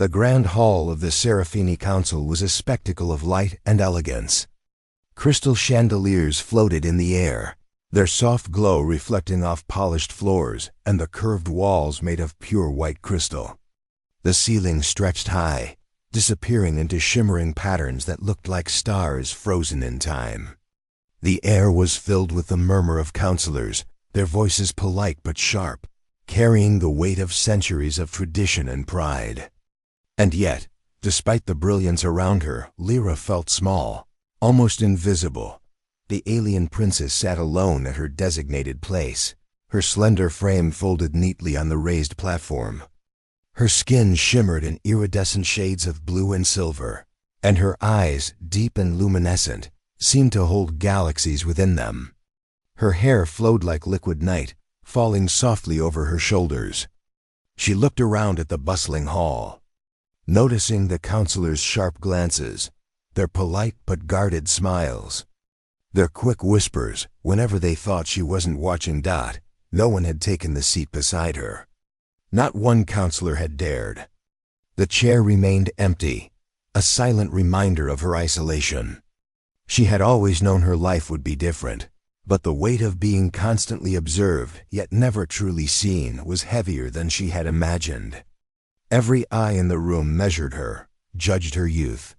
The grand hall of the Serafini Council was a spectacle of light and elegance. Crystal chandeliers floated in the air, their soft glow reflecting off polished floors and the curved walls made of pure white crystal. The ceiling stretched high, disappearing into shimmering patterns that looked like stars frozen in time. The air was filled with the murmur of counselors, their voices polite but sharp, carrying the weight of centuries of tradition and pride. And yet, despite the brilliance around her, Lyra felt small, almost invisible. The alien princess sat alone at her designated place, her slender frame folded neatly on the raised platform. Her skin shimmered in iridescent shades of blue and silver, and her eyes, deep and luminescent, seemed to hold galaxies within them. Her hair flowed like liquid night, falling softly over her shoulders. She looked around at the bustling hall, noticing the counselors' sharp glances, their polite but guarded smiles, their quick whispers whenever they thought she wasn't watching. No one had taken the seat beside her. Not one counselor had dared. The chair remained empty, a silent reminder of her isolation. She had always known her life would be different, but the weight of being constantly observed yet never truly seen was heavier than she had imagined. Every eye in the room measured her, judged her youth,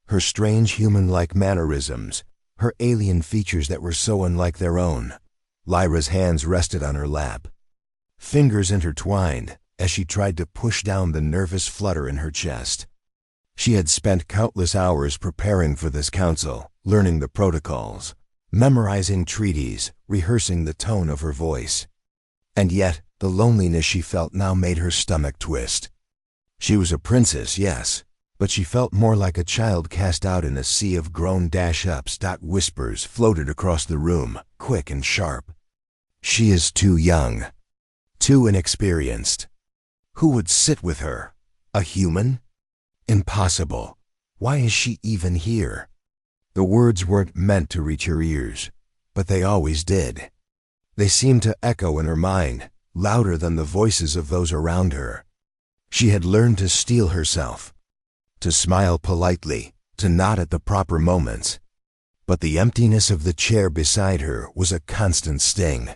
her strange human-like mannerisms, her alien features that were so unlike their own. Lyra's hands rested on her lap, fingers intertwined as she tried to push down the nervous flutter in her chest. She had spent countless hours preparing for this council, learning the protocols, memorizing treaties, rehearsing the tone of her voice. And yet, the loneliness she felt now made her stomach twist. She was a princess, yes, but she felt more like a child cast out in a sea of grown dash-ups. Whispers floated across the room, quick and sharp. She is too young, too inexperienced. Who would sit with her? A human? Impossible. Why is she even here? The words weren't meant to reach her ears, but they always did. They seemed to echo in her mind, louder than the voices of those around her. She had learned to steel herself, to smile politely, to nod at the proper moments. But the emptiness of the chair beside her was a constant sting.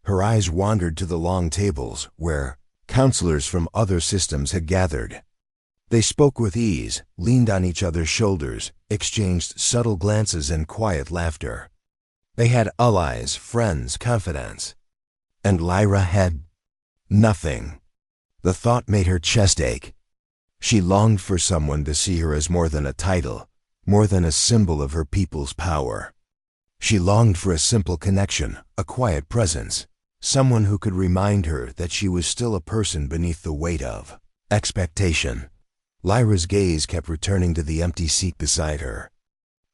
Her eyes wandered to the long tables where counselors from other systems had gathered. They spoke with ease, leaned on each other's shoulders, exchanged subtle glances and quiet laughter. They had allies, friends, confidants. And Lyra had nothing. The thought made her chest ache. She longed for someone to see her as more than a title, more than a symbol of her people's power. She longed for a simple connection, a quiet presence, someone who could remind her that she was still a person beneath the weight of expectation. Lyra's gaze kept returning to the empty seat beside her.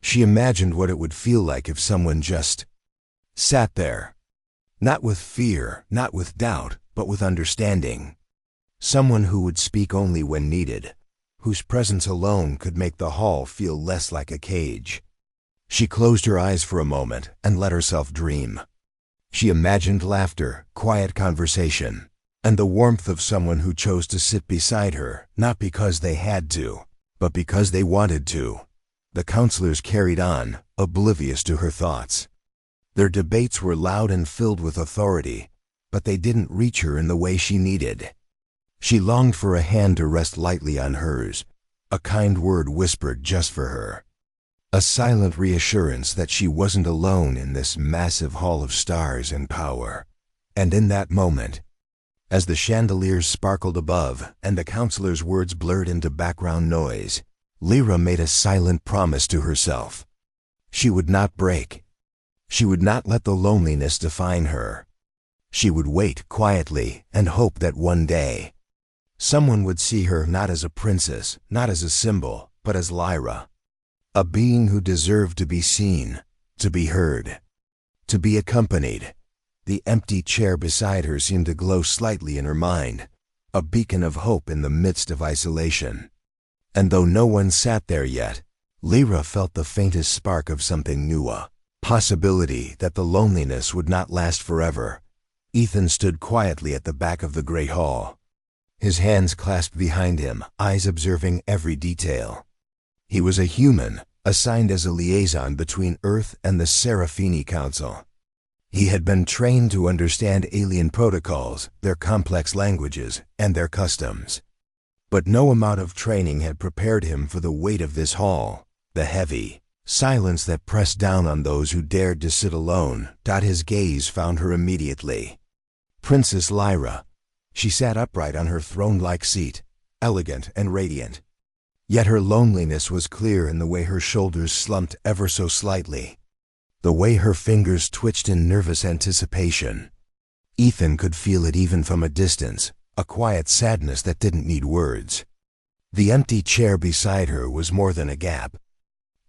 She imagined what it would feel like if someone just sat there. Not with fear, not with doubt, but with understanding. Someone who would speak only when needed, whose presence alone could make the hall feel less like a cage. She closed her eyes for a moment and let herself dream. She imagined laughter, quiet conversation, and the warmth of someone who chose to sit beside her, not because they had to, but because they wanted to. The counselors carried on, oblivious to her thoughts. Their debates were loud and filled with authority, but they didn't reach her in the way she needed. She longed for a hand to rest lightly on hers, a kind word whispered just for her. A silent reassurance that she wasn't alone in this massive hall of stars and power. And in that moment, as the chandeliers sparkled above and the counselor's words blurred into background noise, Lyra made a silent promise to herself. She would not break. She would not let the loneliness define her. She would wait quietly and hope that one day, someone would see her not as a princess, not as a symbol, but as Lyra. A being who deserved to be seen, to be heard, to be accompanied. The empty chair beside her seemed to glow slightly in her mind, a beacon of hope in the midst of isolation. And though no one sat there yet, Lyra felt the faintest spark of something new, a possibility that the loneliness would not last forever. Ethan stood quietly at the back of the great hall. his hands clasped behind him, eyes observing every detail. He was a human, assigned as a liaison between Earth and the Serafini Council. He had been trained to understand alien protocols, their complex languages, and their customs. But no amount of training had prepared him for the weight of this hall, the heavy silence that pressed down on those who dared to sit alone. His gaze found her immediately. Princess Lyra. She sat upright on her throne-like seat, elegant and radiant. Yet her loneliness was clear in the way her shoulders slumped ever so slightly, the way her fingers twitched in nervous anticipation. Ethan could feel it even from a distance, a quiet sadness that didn't need words. The empty chair beside her was more than a gap.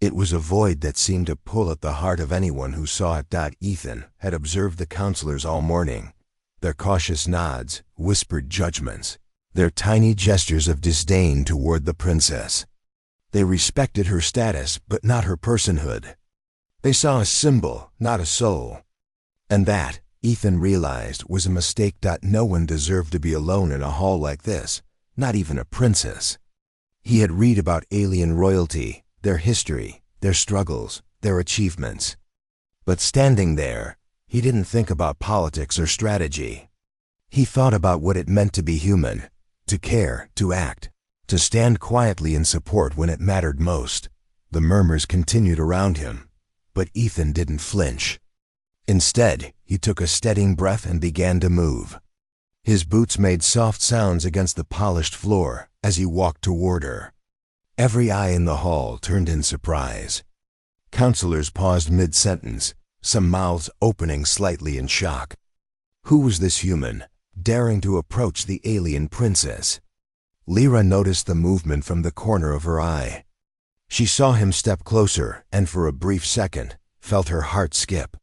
It was a void that seemed to pull at the heart of anyone who saw it. Ethan had observed the counselors all morning, their cautious nods, whispered judgments, their tiny gestures of disdain toward the princess. They respected her status, but not her personhood. They saw a symbol, not a soul. And that, Ethan realized, was a mistake. No one deserved to be alone in a hall like this, not even a princess. He had read about alien royalty, their history, their struggles, their achievements. But standing there, he didn't think about politics or strategy. He thought about what it meant to be human, to care, to act, to stand quietly in support when it mattered most. The murmurs continued around him, but Ethan didn't flinch. Instead, he took a steadying breath and began to move. His boots made soft sounds against the polished floor as he walked toward her. Every eye in the hall turned in surprise. Counselors paused mid-sentence, some mouths opening slightly in shock. Who was this human, daring to approach the alien princess? Lyra noticed the movement from the corner of her eye. She saw him step closer and for a brief second felt her heart skip.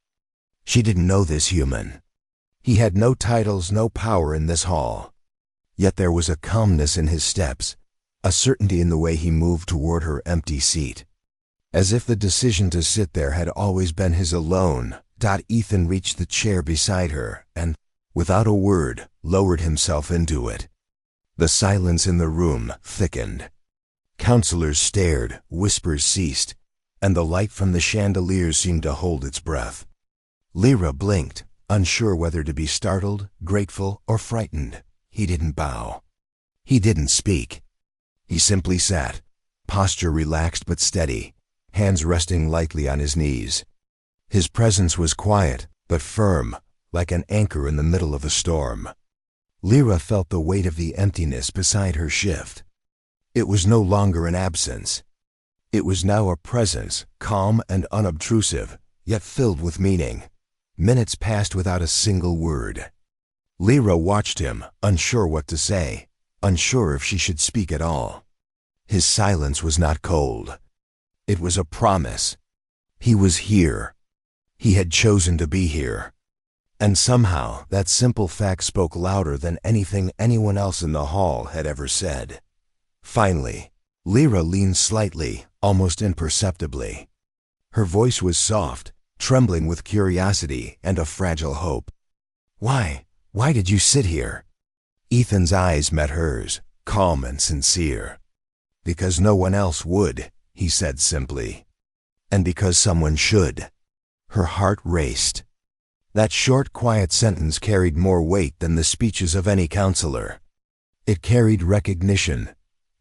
She didn't know this human. He had no titles, no power in this hall. Yet there was a calmness in his steps, a certainty in the way he moved toward her empty seat. As if the decision to sit there had always been his alone. Ethan reached the chair beside her and, without a word, lowered himself into it. The silence in the room thickened. Counselors stared, whispers ceased, and the light from the chandeliers seemed to hold its breath. Lyra blinked, unsure whether to be startled, grateful, or frightened. He didn't bow. He didn't speak. He simply sat, posture relaxed but steady, hands resting lightly on his knees. His presence was quiet, but firm, like an anchor in the middle of a storm. Lyra felt the weight of the emptiness beside her shift. It was no longer an absence. It was now a presence, calm and unobtrusive, yet filled with meaning. Minutes passed without a single word. Lyra watched him, unsure what to say, unsure if she should speak at all. His silence was not cold. It was a promise. He was here. He had chosen to be here. And somehow that simple fact spoke louder than anything anyone else in the hall had ever said. Finally, Lyra leaned slightly, almost imperceptibly. Her voice was soft, trembling with curiosity and a fragile hope. Why did you sit here? Ethan's eyes met hers, calm and sincere. Because no one else would, he said simply. And because someone should. Her heart raced. That short, quiet sentence carried more weight than the speeches of any counselor. It carried recognition,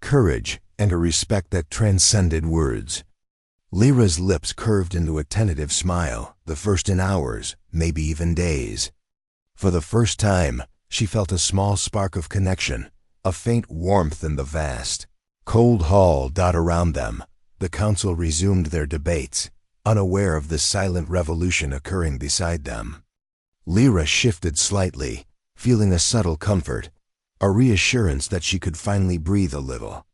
courage, and a respect that transcended words. Lyra's lips curved into a tentative smile, the first in hours, maybe even days. For the first time, she felt a small spark of connection, a faint warmth in the vast, cold hall. Around them, the council resumed their debates, unaware of the silent revolution occurring beside them. Lyra shifted slightly, feeling a subtle comfort, a reassurance that she could finally breathe a little.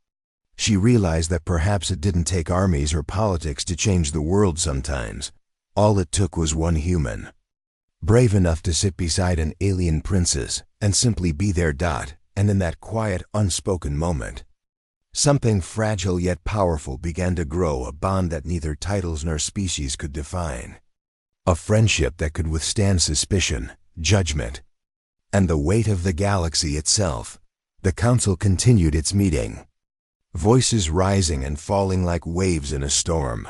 She realized that perhaps it didn't take armies or politics to change the world sometimes. All it took was one human, brave enough to sit beside an alien princess and simply be there. And in that quiet, unspoken moment, something fragile yet powerful began to grow, a bond that neither titles nor species could define. A friendship that could withstand suspicion, judgment, and the weight of the galaxy itself. The council continued its meeting, voices rising and falling like waves in a storm.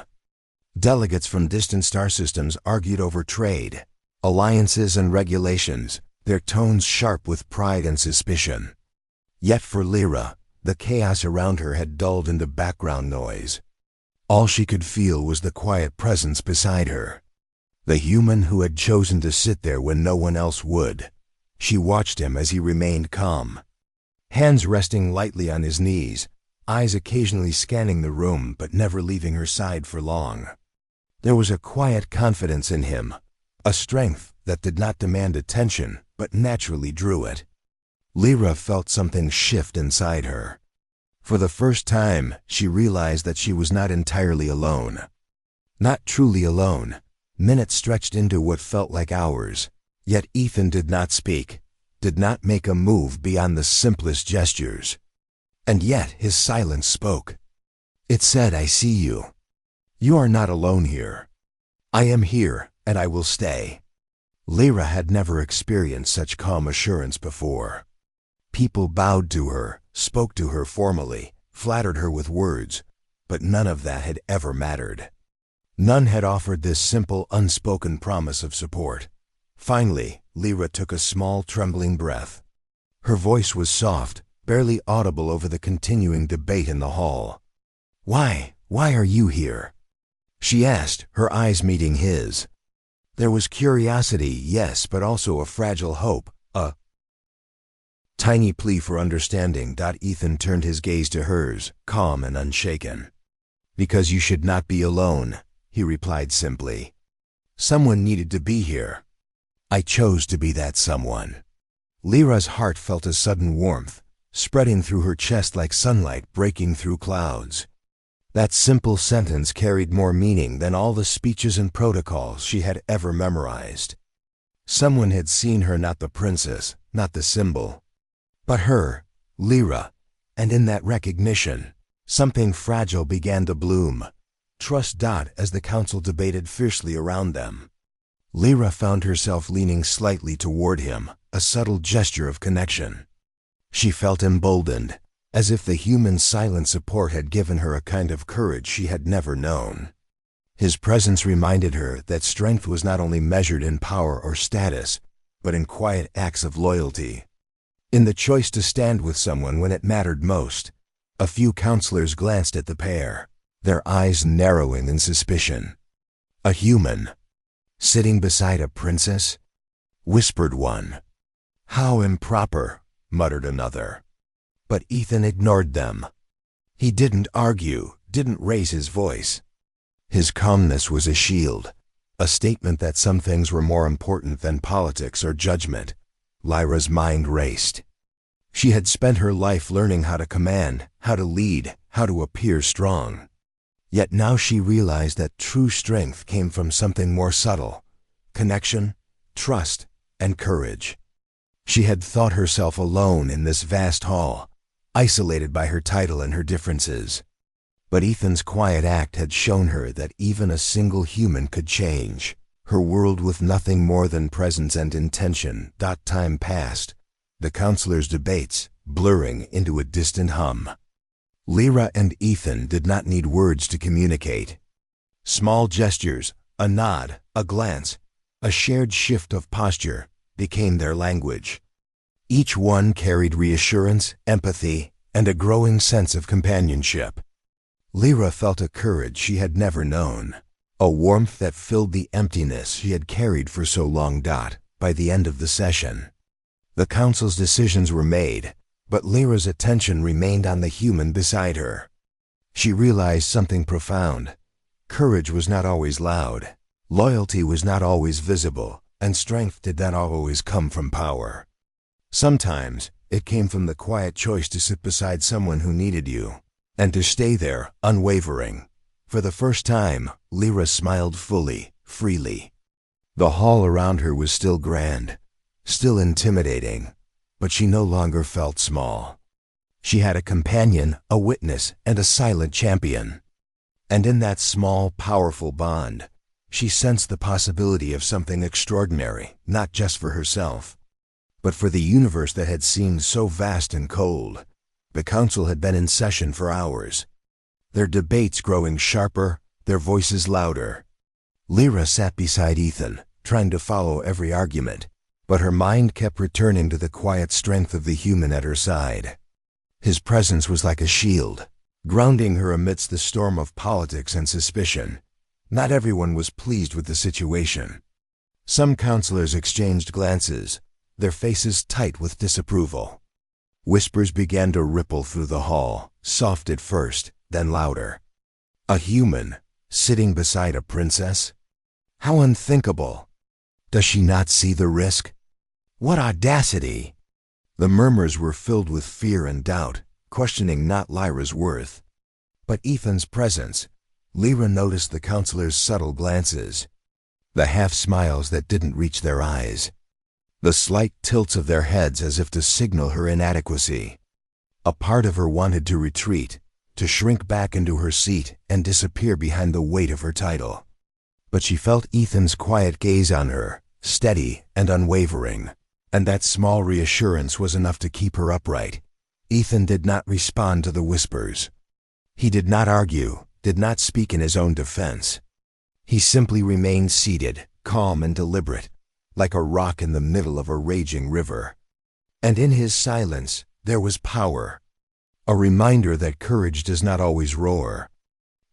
Delegates from distant star systems argued over trade, alliances and regulations, their tones sharp with pride and suspicion. Yet for Lyra, the chaos around her had dulled into background noise. All she could feel was the quiet presence beside her, the human who had chosen to sit there when no one else would. She watched him as he remained calm, hands resting lightly on his knees, eyes occasionally scanning the room but never leaving her side for long. There was a quiet confidence in him, a strength that did not demand attention but naturally drew it. Lyra felt something shift inside her. For the first time, she realized that she was not entirely alone. Not truly alone. Minutes stretched into what felt like hours. Yet Ethan did not speak, did not make a move beyond the simplest gestures. And yet his silence spoke. It said, "I see you. You are not alone here. I am here, and I will stay." Lyra had never experienced such calm assurance before. People bowed to her, spoke to her formally, flattered her with words, but none of that had ever mattered. None had offered this simple, unspoken promise of support. Finally, Lyra took a small, trembling breath. Her voice was soft, barely audible over the continuing debate in the hall. Why are you here?" she asked, her eyes meeting his. There was curiosity, yes, but also a fragile hope, a tiny plea for understanding. Ethan turned his gaze to hers, calm and unshaken. "Because you should not be alone," he replied simply. "Someone needed to be here. I chose to be that someone." Lyra's heart felt a sudden warmth, spreading through her chest like sunlight breaking through clouds. That simple sentence carried more meaning than all the speeches and protocols she had ever memorized. Someone had seen her, not the princess, not the symbol, but her, Lyra, and in that recognition, something fragile began to bloom. Trust. As the council debated fiercely around them, Lyra found herself leaning slightly toward him, a subtle gesture of connection. She felt emboldened, as if the human silent support had given her a kind of courage she had never known. His presence reminded her that strength was not only measured in power or status, but in quiet acts of loyalty. In the choice to stand with someone when it mattered most. A few counselors glanced at the pair, their eyes narrowing in suspicion. "A human, sitting beside a princess?" whispered one. "How improper," muttered another. But Ethan ignored them. He didn't argue, didn't raise his voice. His calmness was a shield, a statement that some things were more important than politics or judgment. Lyra's mind raced. She had spent her life learning how to command, how to lead, how to appear strong. Yet now she realized that true strength came from something more subtle: connection, trust, and courage. She had thought herself alone in this vast hall, isolated by her title and her differences. But Ethan's quiet act had shown her that even a single human could change her world with nothing more than presence and intention. Time passed, the counselors' debates blurring into a distant hum. Lyra and Ethan did not need words to communicate. Small gestures, a nod, a glance, a shared shift of posture became their language. Each one carried reassurance, empathy, and a growing sense of companionship. Lyra felt a courage she had never known, a warmth that filled the emptiness she had carried for so long. By the end of the session, the council's decisions were made, but Lyra's attention remained on the human beside her. She realized something profound. Courage was not always loud, loyalty was not always visible, and strength did not always come from power. Sometimes it came from the quiet choice to sit beside someone who needed you, and to stay there, unwavering. For the first time, Lyra smiled fully, freely. The hall around her was still grand, still intimidating, but she no longer felt small. She had a companion, a witness, and a silent champion. And in that small, powerful bond, she sensed the possibility of something extraordinary, not just for herself, But for the universe that had seemed so vast and cold, the council had been in session for hours. Their debates growing sharper, their voices louder. Lyra sat beside Ethan, trying to follow every argument, but her mind kept returning to the quiet strength of the human at her side. His presence was like a shield, grounding her amidst the storm of politics and suspicion. Not everyone was pleased with the situation. Some counselors exchanged glances, their faces tight with disapproval. Whispers began to ripple through the hall, soft at first, then louder. A human, sitting beside a princess? How unthinkable! Does she not see the risk? What audacity! The murmurs were filled with fear and doubt, questioning not Lyra's worth. But Ethan's presence, Lyra noticed the counselors' subtle glances, the half-smiles that didn't reach their eyes, the slight tilts of their heads as if to signal her inadequacy. A part of her wanted to retreat, to shrink back into her seat and disappear behind the weight of her title. But she felt Ethan's quiet gaze on her, steady and unwavering, and that small reassurance was enough to keep her upright. Ethan did not respond to the whispers. He did not argue, did not speak in his own defense. He simply remained seated, calm and deliberate, like a rock in the middle of a raging river. And in his silence, there was power. A reminder that courage does not always roar.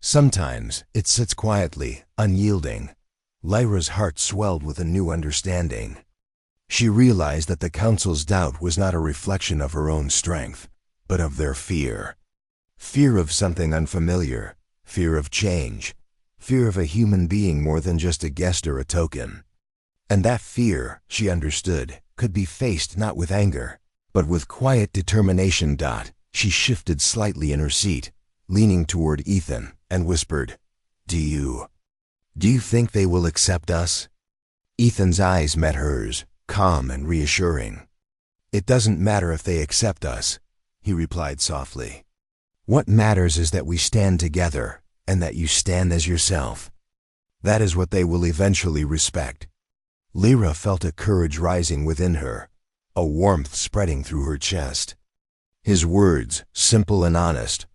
Sometimes it sits quietly, unyielding. Lyra's heart swelled with a new understanding. She realized that the council's doubt was not a reflection of her own strength, but of their fear. Fear of something unfamiliar, fear of change, fear of a human being more than just a guest or a token. And that fear, she understood, could be faced not with anger, but with quiet determination. She shifted slightly in her seat, leaning toward Ethan, and whispered, Do you think they will accept us?" Ethan's eyes met hers, calm and reassuring. "It doesn't matter if they accept us," he replied softly. "What matters is that we stand together, and that you stand as yourself. That is what they will eventually respect." Lyra felt a courage rising within her, a warmth spreading through her chest. His words, simple and honest,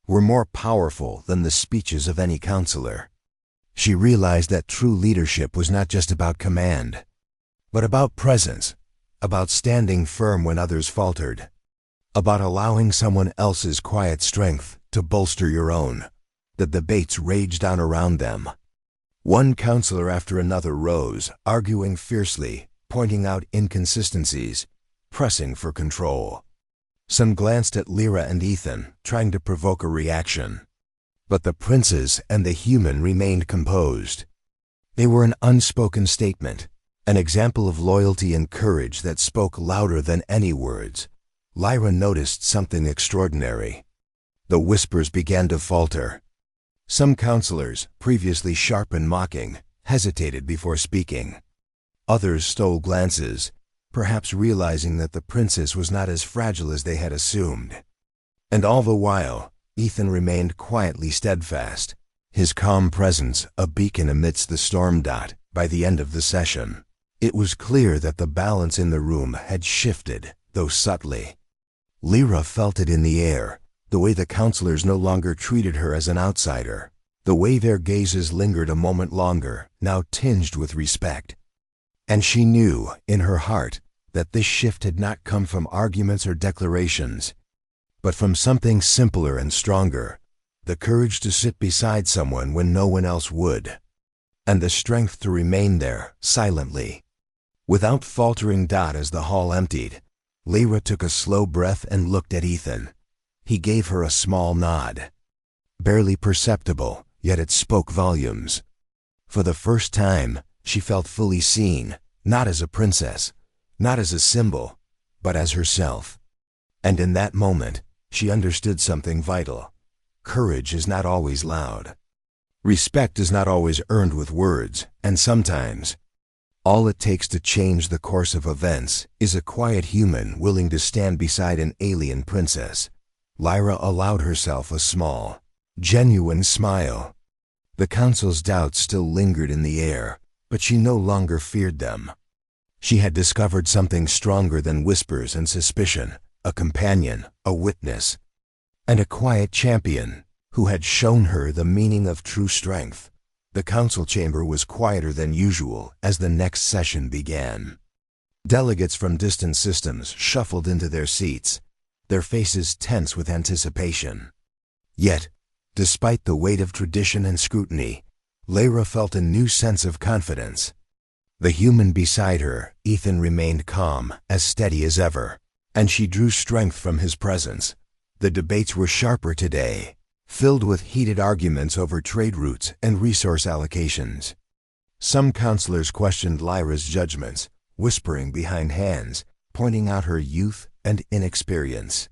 were more powerful than the speeches of any counselor. She realized that true leadership was not just about command, but about presence, about standing firm when others faltered, about allowing someone else's quiet strength to bolster your own. The debates raged on around them. One counselor after another rose, arguing fiercely, pointing out inconsistencies, pressing for control. Some glanced at Lyra and Ethan, trying to provoke a reaction. But the princes and the human remained composed. They were an unspoken statement, an example of loyalty and courage that spoke louder than any words. Lyra noticed something extraordinary. The whispers began to falter. Some counselors, previously sharp and mocking, hesitated before speaking. Others stole glances, perhaps realizing that the princess was not as fragile as they had assumed. And all the while, Ethan remained quietly steadfast, his calm presence a beacon amidst the storm. By the end of the session, it was clear that the balance in the room had shifted, though subtly. Lyra felt it in the air, the way the counselors no longer treated her as an outsider, the way their gazes lingered a moment longer, now tinged with respect. And she knew, in her heart, that this shift had not come from arguments or declarations, but from something simpler and stronger, the courage to sit beside someone when no one else would, and the strength to remain there, silently. Without faltering. As the hall emptied, Lyra took a slow breath and looked at Ethan. He gave her a small nod. Barely perceptible, yet it spoke volumes. For the first time, she felt fully seen, not as a princess, not as a symbol, but as herself. And in that moment, she understood something vital. Courage is not always loud. Respect is not always earned with words, and sometimes, all it takes to change the course of events is a quiet human willing to stand beside an alien princess. Lyra allowed herself a small, genuine smile. The council's doubts still lingered in the air, but she no longer feared them. She had discovered something stronger than whispers and suspicion, a companion, a witness, and a quiet champion who had shown her the meaning of true strength. The council chamber was quieter than usual as the next session began. Delegates from distant systems shuffled into their seats, their faces tense with anticipation. Yet, despite the weight of tradition and scrutiny, Lyra felt a new sense of confidence. The human beside her, Ethan, remained calm, as steady as ever, and she drew strength from his presence. The debates were sharper today, filled with heated arguments over trade routes and resource allocations. Some counselors questioned Lyra's judgments, whispering behind hands, pointing out her youth and inexperience.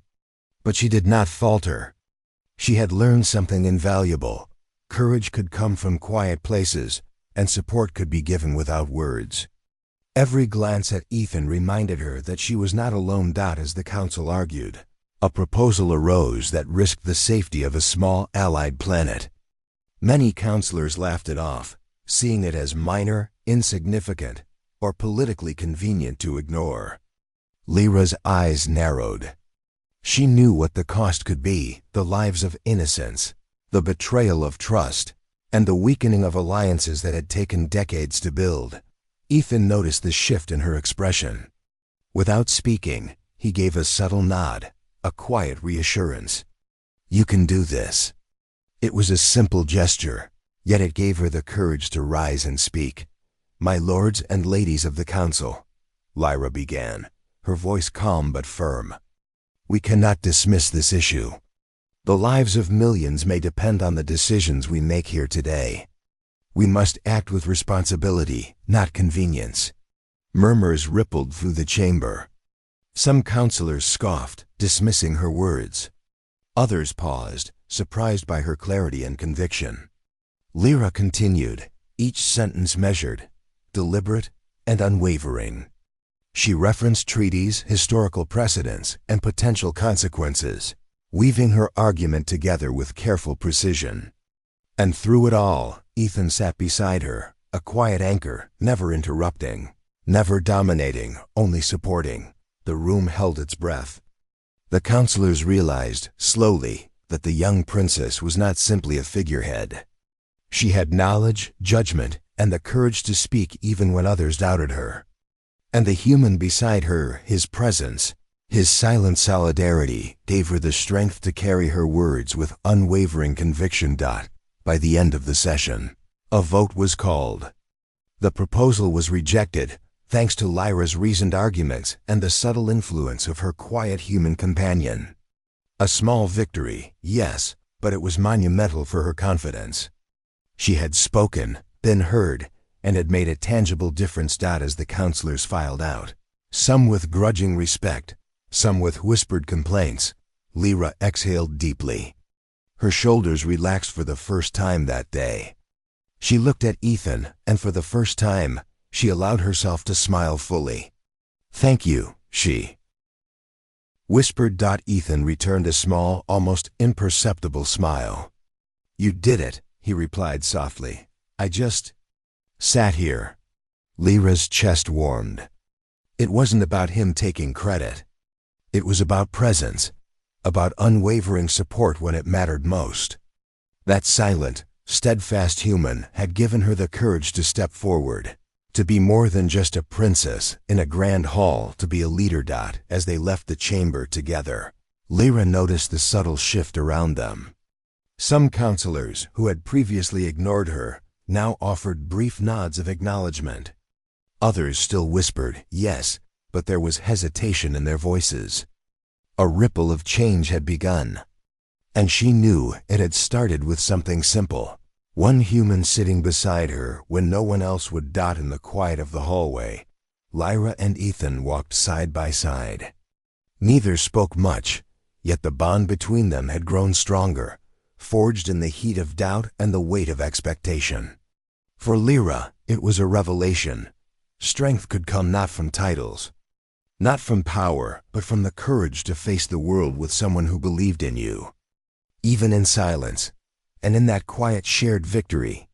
But she did not falter. She had learned something invaluable. Courage could come from quiet places, and support could be given without words. Every glance at Ethan reminded her that she was not alone. As the council argued, a proposal arose that risked the safety of a small allied planet. Many counselors laughed it off, seeing it as minor, insignificant, or politically convenient to ignore. Lyra's eyes narrowed. She knew what the cost could be: the lives of innocents, the betrayal of trust, and the weakening of alliances that had taken decades to build. Ethan noticed the shift in her expression. Without speaking, he gave a subtle nod, a quiet reassurance. "You can do this." It was a simple gesture, yet it gave her the courage to rise and speak. "My lords and ladies of the council," Lyra began, her voice calm but firm, "we cannot dismiss this issue. The lives of millions may depend on the decisions we make here today. We must act with responsibility, not convenience." Murmurs rippled through the chamber. Some counselors scoffed, dismissing her words. Others paused, surprised by her clarity and conviction. Lyra continued, each sentence measured, deliberate, and unwavering. She referenced treaties, historical precedents, and potential consequences, weaving her argument together with careful precision. And through it all, Ethan sat beside her, a quiet anchor, never interrupting, never dominating, only supporting. The room held its breath. The counselors realized, slowly, that the young princess was not simply a figurehead. She had knowledge, judgment, and the courage to speak even when others doubted her. And the human beside her, his presence, his silent solidarity, gave her the strength to carry her words with unwavering conviction. By the end of the session, a vote was called. The proposal was rejected, thanks to Lyra's reasoned arguments and the subtle influence of her quiet human companion. A small victory, yes, but it was monumental for her confidence. She had spoken, been heard, and had made a tangible difference. As the counselors filed out, some with grudging respect, some with whispered complaints, Lyra exhaled deeply. Her shoulders relaxed for the first time that day. She looked at Ethan, and for the first time, she allowed herself to smile fully. "Thank you," she whispered. Ethan returned a small, almost imperceptible smile. "You did it," he replied softly. "I just sat here." Lyra's chest warmed. It wasn't about him taking credit. It was about presence, about unwavering support when it mattered most. That silent, steadfast human had given her the courage to step forward, to be more than just a princess in a grand hall, to be a leader. As they left the chamber together, Lyra noticed the subtle shift around them. Some counselors, who had previously ignored her, now offered brief nods of acknowledgement. Others still whispered, yes, but there was hesitation in their voices. A ripple of change had begun. And she knew it had started with something simple. One human sitting beside her when no one else would. In the quiet of the hallway, Lyra and Ethan walked side by side. Neither spoke much, yet the bond between them had grown stronger, forged in the heat of doubt and the weight of expectation. For Lyra, it was a revelation. Strength could come not from titles, not from power, but from the courage to face the world with someone who believed in you. Even in silence, and in that quiet shared victory,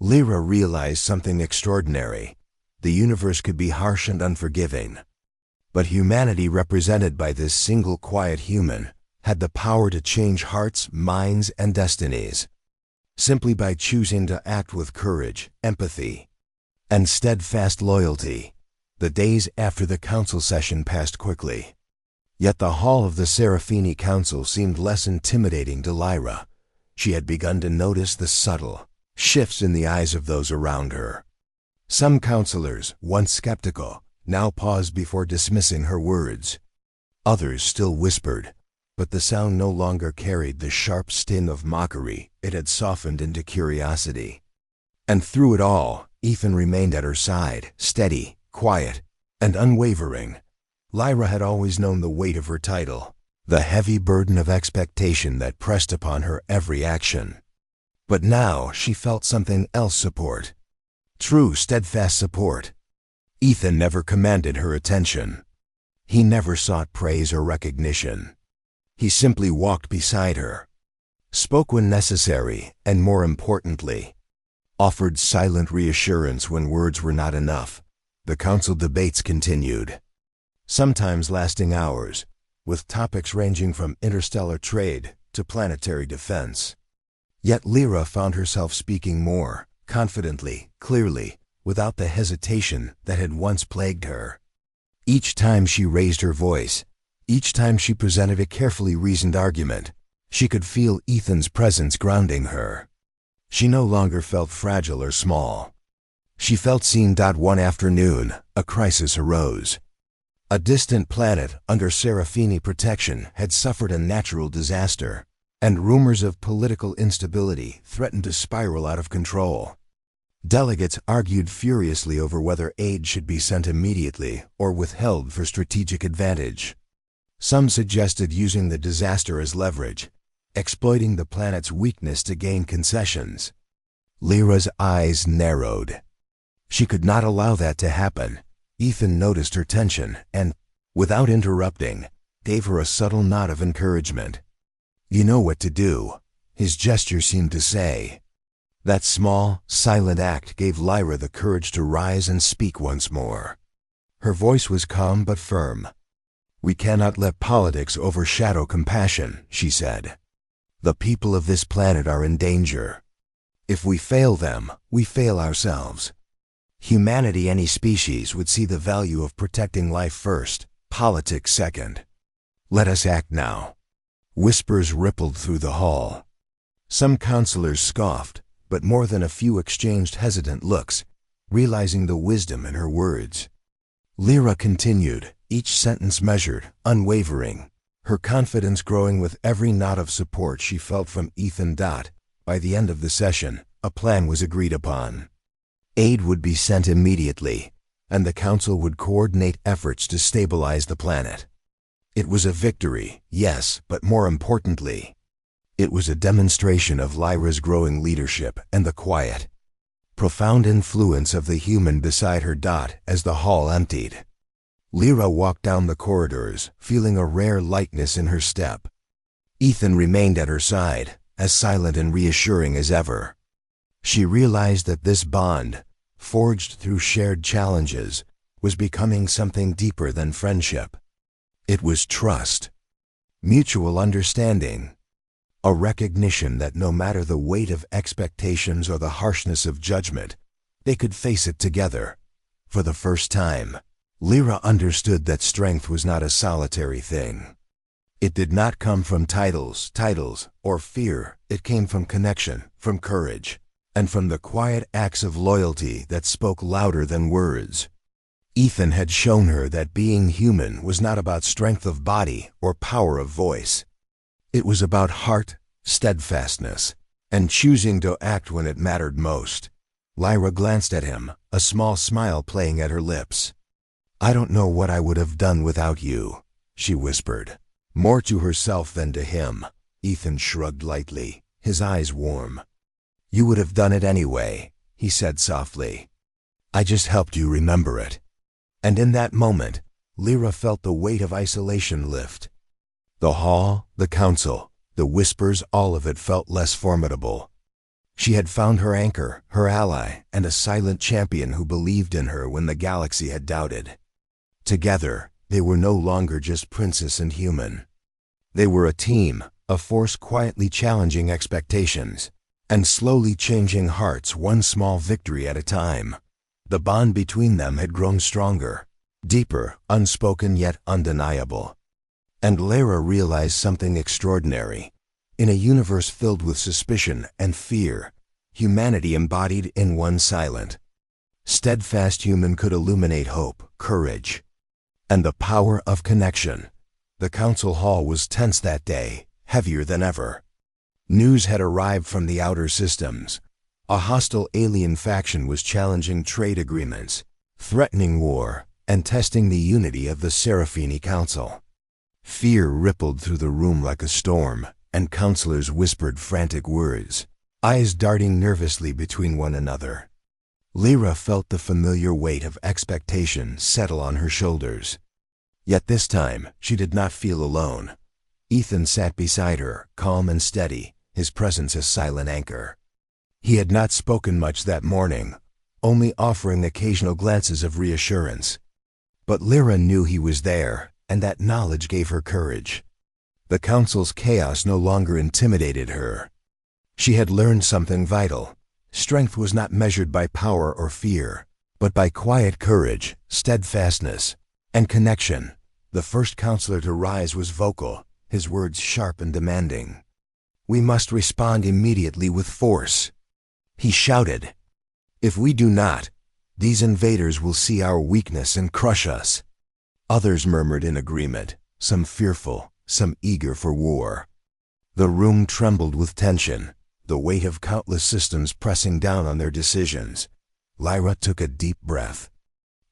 Lyra realized something extraordinary. The universe could be harsh and unforgiving. But humanity, represented by this single quiet human, had the power to change hearts, minds, and destinies. Simply by choosing to act with courage, empathy, and steadfast loyalty. The days after the council session passed quickly. Yet the hall of the Serafini Council seemed less intimidating to Lyra. She had begun to notice the subtle shifts in the eyes of those around her. Some counselors, once skeptical, now paused before dismissing her words. Others still whispered, but the sound no longer carried the sharp sting of mockery. It had softened into curiosity. And through it all, Ethan remained at her side, steady, quiet, and unwavering. Lyra had always known the weight of her title, the heavy burden of expectation that pressed upon her every action. But now she felt something else: support. True, steadfast support. Ethan never commanded her attention. He never sought praise or recognition. He simply walked beside her, spoke when necessary, and more importantly, offered silent reassurance when words were not enough. The council debates continued, sometimes lasting hours, with topics ranging from interstellar trade to planetary defense. Yet Lyra found herself speaking more confidently, clearly, without the hesitation that had once plagued her. Each time she raised her voice, each time she presented a carefully reasoned argument, she could feel Ethan's presence grounding her. She no longer felt fragile or small. She felt seen. One afternoon, a crisis arose. A distant planet under Serafini protection had suffered a natural disaster, and rumors of political instability threatened to spiral out of control. Delegates argued furiously over whether aid should be sent immediately or withheld for strategic advantage. Some suggested using the disaster as leverage, exploiting the planet's weakness to gain concessions. Lyra's eyes narrowed. She could not allow that to happen. Ethan noticed her tension and, without interrupting, gave her a subtle nod of encouragement. "You know what to do," his gesture seemed to say. That small, silent act gave Lyra the courage to rise and speak once more. Her voice was calm but firm. "We cannot let politics overshadow compassion," she said. "The people of this planet are in danger. If we fail them, we fail ourselves. Humanity, any species, would see the value of protecting life first, politics second. Let us act now." Whispers rippled through the hall. Some counselors scoffed, but more than a few exchanged hesitant looks, realizing the wisdom in her words. Lyra continued, each sentence measured, unwavering, her confidence growing with every nod of support she felt from Ethan. By the end of the session, a plan was agreed upon. Aid would be sent immediately, and the council would coordinate efforts to stabilize the planet. It was a victory, yes, but more importantly, it was a demonstration of Lyra's growing leadership and the quiet, profound influence of the human beside her. As the hall emptied, Lyra walked down the corridors, feeling a rare lightness in her step. Ethan remained at her side, as silent and reassuring as ever. She realized that this bond, forged through shared challenges, was becoming something deeper than friendship. It was trust, mutual understanding, a recognition that no matter the weight of expectations or the harshness of judgment, they could face it together. For the first time, Lyra understood that strength was not a solitary thing. It did not come from titles, or fear. It came from connection, from courage, and from the quiet acts of loyalty that spoke louder than words. Ethan had shown her that being human was not about strength of body or power of voice. It was about heart, steadfastness, and choosing to act when it mattered most. Lyra glanced at him, a small smile playing at her lips. "I don't know what I would have done without you," she whispered, more to herself than to him. Ethan shrugged lightly, his eyes warm. "You would have done it anyway," he said softly. "I just helped you remember it." And in that moment, Lyra felt the weight of isolation lift. The hall, the council, the whispers, all of it felt less formidable. She had found her anchor, her ally, and a silent champion who believed in her when the galaxy had doubted. Together, they were no longer just princess and human. They were a team, a force quietly challenging expectations, and slowly changing hearts one small victory at a time. The bond between them had grown stronger, deeper, unspoken yet undeniable. And Lyra realized something extraordinary. In a universe filled with suspicion and fear, humanity embodied in one silent, steadfast human could illuminate hope, courage, and the power of connection. The council hall was tense that day, heavier than ever. News had arrived from the outer systems. A hostile alien faction was challenging trade agreements, threatening war, and testing the unity of the Sci-Fi Council. Fear rippled through the room like a storm, and counselors whispered frantic words, eyes darting nervously between one another. Lyra felt the familiar weight of expectation settle on her shoulders. Yet this time, she did not feel alone. Ethan sat beside her, calm and steady, his presence a silent anchor. He had not spoken much that morning, only offering occasional glances of reassurance. But Lyra knew he was there, and that knowledge gave her courage. The council's chaos no longer intimidated her. She had learned something vital. Strength was not measured by power or fear, but by quiet courage, steadfastness, and connection. The first counselor to rise was vocal, his words sharp and demanding. "We must respond immediately with force," he shouted. "If we do not, these invaders will see our weakness and crush us." Others murmured in agreement, some fearful, some eager for war. The room trembled with tension, the weight of countless systems pressing down on their decisions. Lyra took a deep breath.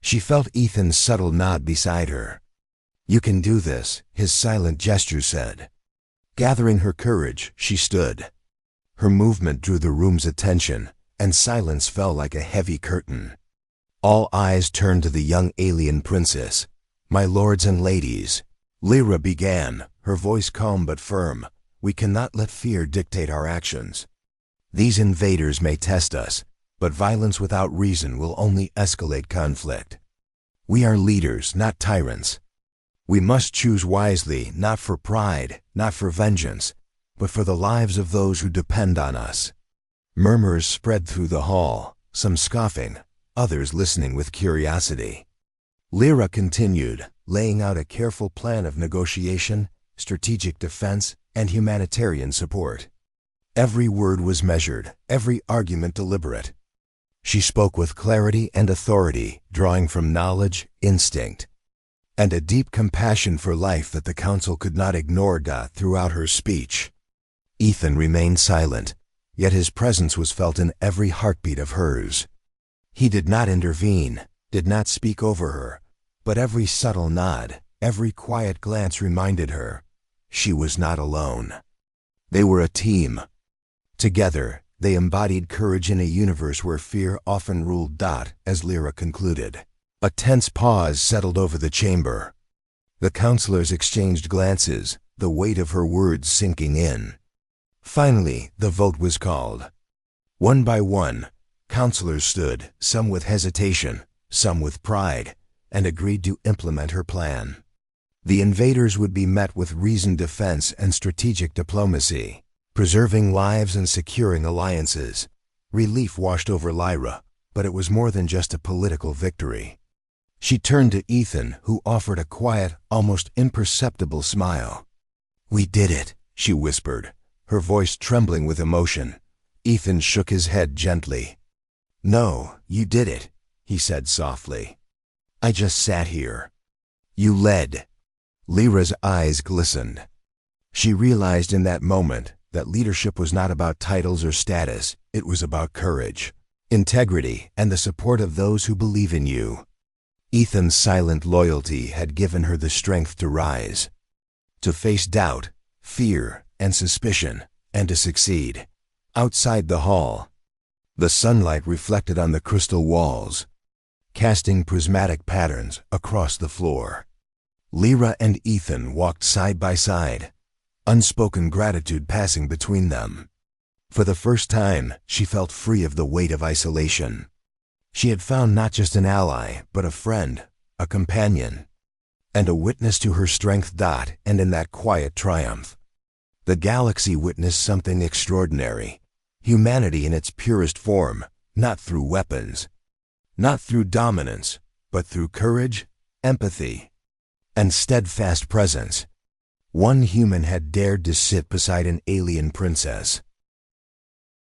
She felt Ethan's subtle nod beside her. "You can do this," his silent gesture said. Gathering her courage, she stood. Her movement drew the room's attention, and silence fell like a heavy curtain. All eyes turned to the young alien princess. "My lords and ladies," Lyra began, her voice calm but firm, "we cannot let fear dictate our actions. These invaders may test us, but violence without reason will only escalate conflict. We are leaders, not tyrants. We must choose wisely, not for pride, not for vengeance, but for the lives of those who depend on us." Murmurs spread through the hall, some scoffing, others listening with curiosity. Lyra continued, laying out a careful plan of negotiation, strategic defense, and humanitarian support. Every word was measured, every argument deliberate. She spoke with clarity and authority, drawing from knowledge, instinct, and a deep compassion for life that the council could not ignore throughout her speech. Ethan remained silent, yet his presence was felt in every heartbeat of hers. He did not intervene, did not speak over her, but every subtle nod, every quiet glance reminded her she was not alone. They were a team. Together, they embodied courage in a universe where fear often ruled. As Lyra concluded, a tense pause settled over the chamber. The counselors exchanged glances, the weight of her words sinking in. Finally, the vote was called. One by one, counselors stood, some with hesitation, some with pride, and agreed to implement her plan. The invaders would be met with reasoned defense and strategic diplomacy, preserving lives and securing alliances. Relief washed over Lyra, but it was more than just a political victory. She turned to Ethan, who offered a quiet, almost imperceptible smile. "We did it," she whispered, her voice trembling with emotion. Ethan shook his head gently. "No, you did it," he said softly. "I just sat here. You led." Lyra's eyes glistened. She realized in that moment that leadership was not about titles or status, it was about courage, integrity, and the support of those who believe in you. Ethan's silent loyalty had given her the strength to rise, to face doubt, fear, and suspicion, and to succeed. Outside the hall, the sunlight reflected on the crystal walls, casting prismatic patterns across the floor. Lyra and Ethan walked side by side, unspoken gratitude passing between them. For the first time, she felt free of the weight of isolation. She had found not just an ally, but a friend, a companion, and a witness to her strength. And in that quiet triumph, the galaxy witnessed something extraordinary. Humanity in its purest form, not through weapons, not through dominance, but through courage, empathy, and steadfast presence. One human had dared to sit beside an alien princess,